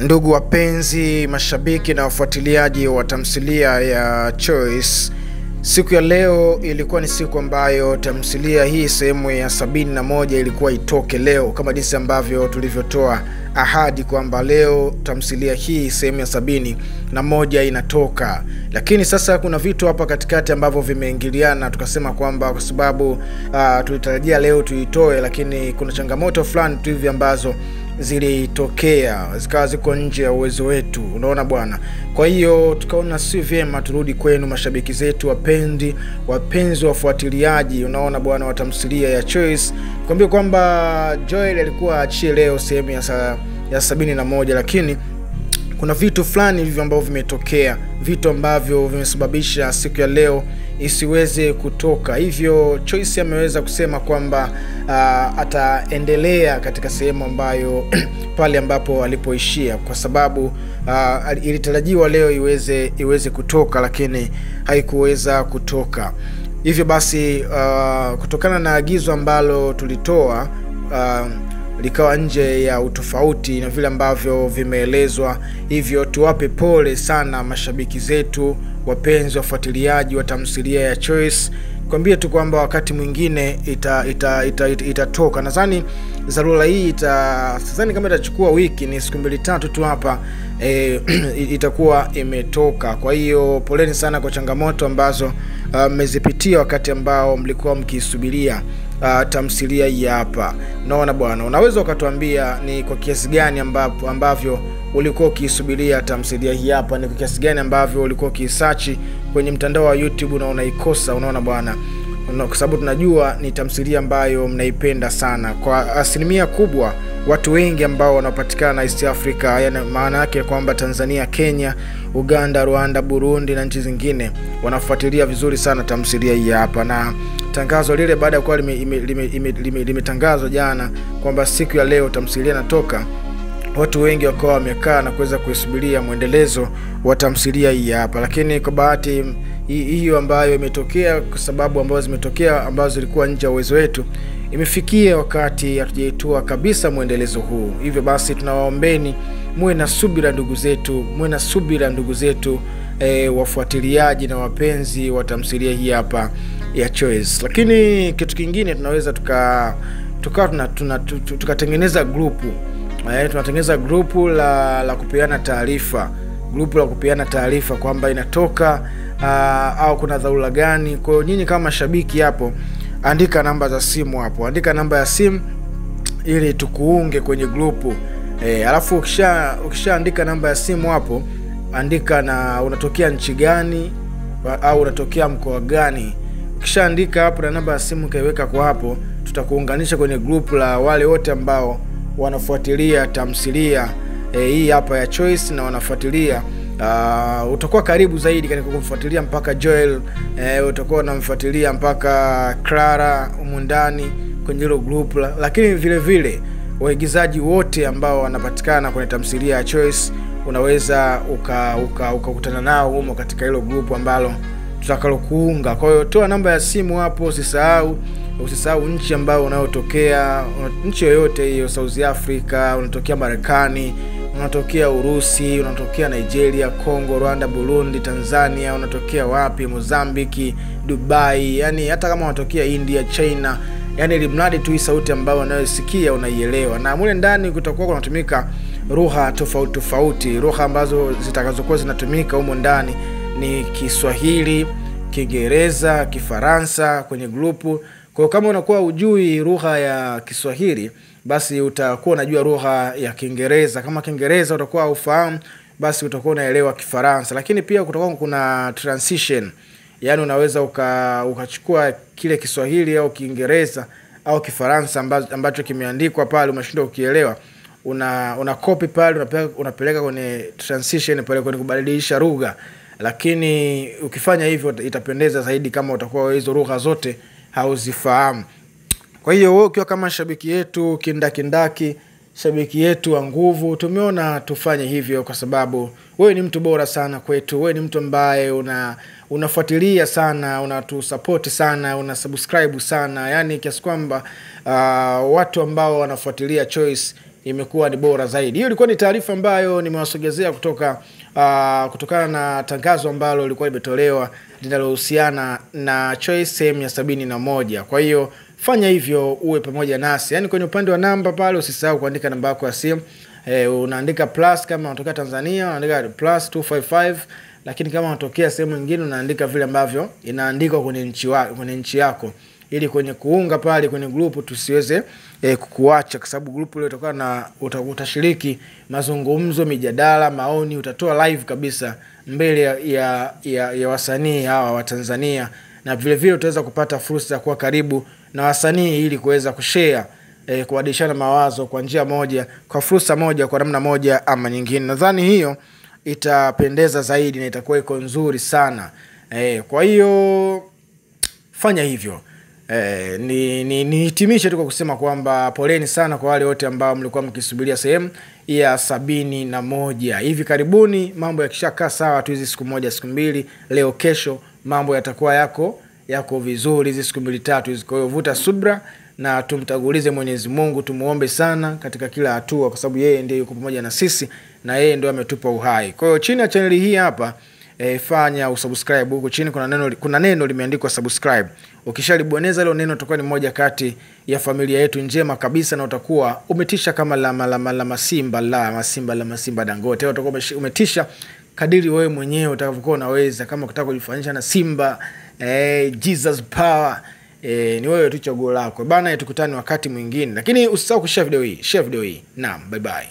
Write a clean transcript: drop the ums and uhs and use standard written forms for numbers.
Ndugu wapenzi, mashabiki na wafuatiliaji wa tamthilia ya Choice, siku ya leo ilikuwa ni siku ambayo tamthilia hii sehemu ya 71 ilikuwa itoke leo, kama jinsi ambavyo tulivyotoa ahadi kwamba leo tamthilia hii sehemu ya 71 inatoka. Lakini sasa kuna vitu hapa katikati ambavyo vimeingiliana, tukasema kwamba kwa sababu tulitarajia leo tuitoe, lakini kuna changamoto fulani tu hivi ambazo zilitokea zikawa ziko nje ya uwezo wetu, unaona bwana. Kwa hiyo tukaona si vyema turudi kwenu mashabiki zetu wapenzi wafuatiliaji, unaona bwana, wa tamthilia ya Choice. Nikwambia kwamba Joel alikuwa achie leo sehemu ya 71, lakini kuna vitu fulani hivi ambavyo vimetokea, vitu ambavyo vimesababisha siku ya leo isiweze kutoka. Hivyo Choice ameweza kusema kwamba ataendelea katika sehemu ambayo pale ambapo alipoishia, kwa sababu ilitarajiwa leo iweze kutoka, lakini haikuweza kutoka. Hivyo basi kutokana na agizo ambalo tulitoa likawa nje ya utofauti na vile ambavyo vimeelezwa. Hivyo tuwape pole sana mashabiki zetu wapenzi wafuatiliaji wa tamthilia ya Choice. Kwambie tu kwamba wakati mwingine itatoka. Nadhani dharura hii sidhani kama itachukua wiki, ni siku 2-3 tu hapa itakuwa imetoka. Kwa hiyo poleni sana kwa changamoto ambazo mmezipitia wakati ambao mlikuwa mkisubiria tamthilia hii hapa. Naona bwana, unaweza ukatuambia ni kwa kiasi gani ambavyo ulikuwa ukisubiria tamthilia hii hapa, ni kwa kiasi gani ambavyo ulikuwa ukisearch kwenye mtandao wa YouTube na unaikosa, unaona bwana, kwa sababu tunajua ni tamthilia ambayo mnaipenda sana. Kwa asilimia kubwa watu wengi ambao wanapatikana East Africa, yani maana yake kwamba Tanzania, Kenya, Uganda, Rwanda, Burundi na nchi zingine wanafuatilia vizuri sana tamthilia hii hapa. Na tangazo lile baada ya kuwa limetangazwa jana kwamba siku ya leo tamthilia inatoka, watu wengi wakawa wamekaa na kuweza kuisubiria muendelezo wa tamthilia hii hapa. Lakini kwa bahati hiyo ambayo imetokea, kwa sababu ambazo zimetokea ambazo zilikuwa nje ya uwezo wetu, imefikia wakati hatujaitoa kabisa muendelezo huu. Hivyo basi tunawaombeni muwe na subira ndugu zetu, wafuatiliaji na wapenzi wa tamthilia hii hapa ya Choice. Lakini kitu kingine tunaweza tukatengeneza grupu. Tunatengeneza grupu la kupeana taarifa, kwamba inatoka au kuna dharura gani. Kwa hiyo nyinyi kama mashabiki hapo, andika namba za simu hapo, andika namba ya simu ili tukuunge kwenye grupu. Alafu ukishaandika namba ya simu hapo, andika na unatokea nchi gani au unatokea mkoa gani. Ukishaandika hapo na namba ya simu kaiweka kwa hapo, tutakuunganisha kwenye grupu la wale wote ambao wanafuatilia tamthilia hii hapa ya Choice na wanafuatilia. Utakuwa karibu zaidi katika kumfuatilia mpaka Joel, utakuwa unamfuatilia mpaka Clara humu ndani kwenye hilo group. Lakini vile vile waigizaji wote ambao wanapatikana kwenye tamthilia ya Choice unaweza ukakutana nao humo katika hilo group ambalo tutakalokuunga. Kwa hiyo toa namba ya simu hapo, usisahau nchi ambayo unayotokea, nchi yoyote hiyo, South Africa, unatokea Marekani, unatokea Urusi, unatokea Nigeria, Kongo, Rwanda, Burundi, Tanzania, unatokea wapi, Mozambique, Dubai, yani hata kama unatokea India, China, yani ili mradi tu hii sauti ambayo unayosikia unaielewa. Na mule ndani kutakuwa kunatumika lugha tofauti, lugha ambazo zitakazokuwa zinatumika humo ndani ni Kiswahili, Kiingereza, Kifaransa kwenye grupu. Kwa hiyo kama unakuwa hujui lugha ya Kiswahili, basi utakuwa unajua lugha ya Kiingereza. Kama Kiingereza utakuwa ufahamu, basi utakuwa unaelewa Kifaransa. Lakini pia kutakuwa kuna transition, yani unaweza ukachukua kile Kiswahili au Kiingereza au Kifaransa ambacho kimeandikwa pale umeshindwa ukielewa, una copy pale, unapeleka kwenye transition pale kwenye kubadilisha lugha. Lakini ukifanya hivyo itapendeza zaidi kama utakuwa hizo lugha zote hauzifahamu. Kwa hiyo wewe ukiwa kama shabiki yetu kindaki, shabiki yetu wa nguvu, tumeona tufanye hivyo kwa sababu wewe ni mtu bora sana kwetu. Wewe ni mtu ambaye unafuatilia sana, unatusupport sana, unasubscribe sana, yani kiasi kwamba watu ambao wanafuatilia Choice imekuwa ni bora zaidi. Hiyo ilikuwa ni taarifa ambayo nimewasogezea kutokana na tangazo ambalo lilikuwa limetolewa linalohusiana na Choice sehemu ya 71. Kwa hiyo fanya hivyo uwe pamoja nasi. Yaani kwenye upande wa namba pale usisahau kuandika namba yako ya simu. Unaandika plus kama unatokea Tanzania, unaandika plus 255, lakini kama unatokea sehemu nyingine unaandika vile ambavyo inaandikwa kwenye nchi yako, ili kwenye kuunga pale kwenye grupu tusiweze kukuacha, kwa sababu grupu ile itakuwa na utashiriki mazungumzo, mijadala, maoni, utatoa live kabisa mbele ya wasanii hawa wa Tanzania, na vile vile utaweza kupata fursa ya kuwa karibu na wasanii ili kuweza kushare kuadishana mawazo kwa njia moja, kwa fursa moja, kwa namna moja ama nyingine. Nadhani hiyo itapendeza zaidi na itakuwa iko nzuri sana. Kwa hiyo fanya hivyo. Nihitimishe tu kwa kusema kwamba poleni sana kwa wale wote ambao mlikuwa mkisubiria sehemu ya 71. Hivi karibuni mambo yakishakaa sawa tu, hizi siku moja siku mbili, leo kesho, mambo yatakuwa yako vizuri hizi siku 2-3 hizi. Kwa hiyo vuta subra na tumtagulize Mwenyezi Mungu, tumuombe sana katika kila hatua, kwa sababu yeye ndiye yuko pamoja na sisi na yeye ndiye ametupa uhai. Kwa hiyo chini ya channel hii hapa fanya usubscribe. Huko chini kuna neno limeandikwa subscribe. Ukishalibonyeza hilo neno utakuwa ni moja kati ya familia yetu njema kabisa, na utakuwa umetisha kama la Masimba Dangote. Utakuwa umetisha kadiri wewe mwenyewe utakavyokuwa unaweza. Kama ukitaka kujifanyisha na Simba, Jesus power, ni wewe tu chaguo lako bana. Tukutane wakati mwingine, lakini usisahau kushare video hii. Naam, bye bye.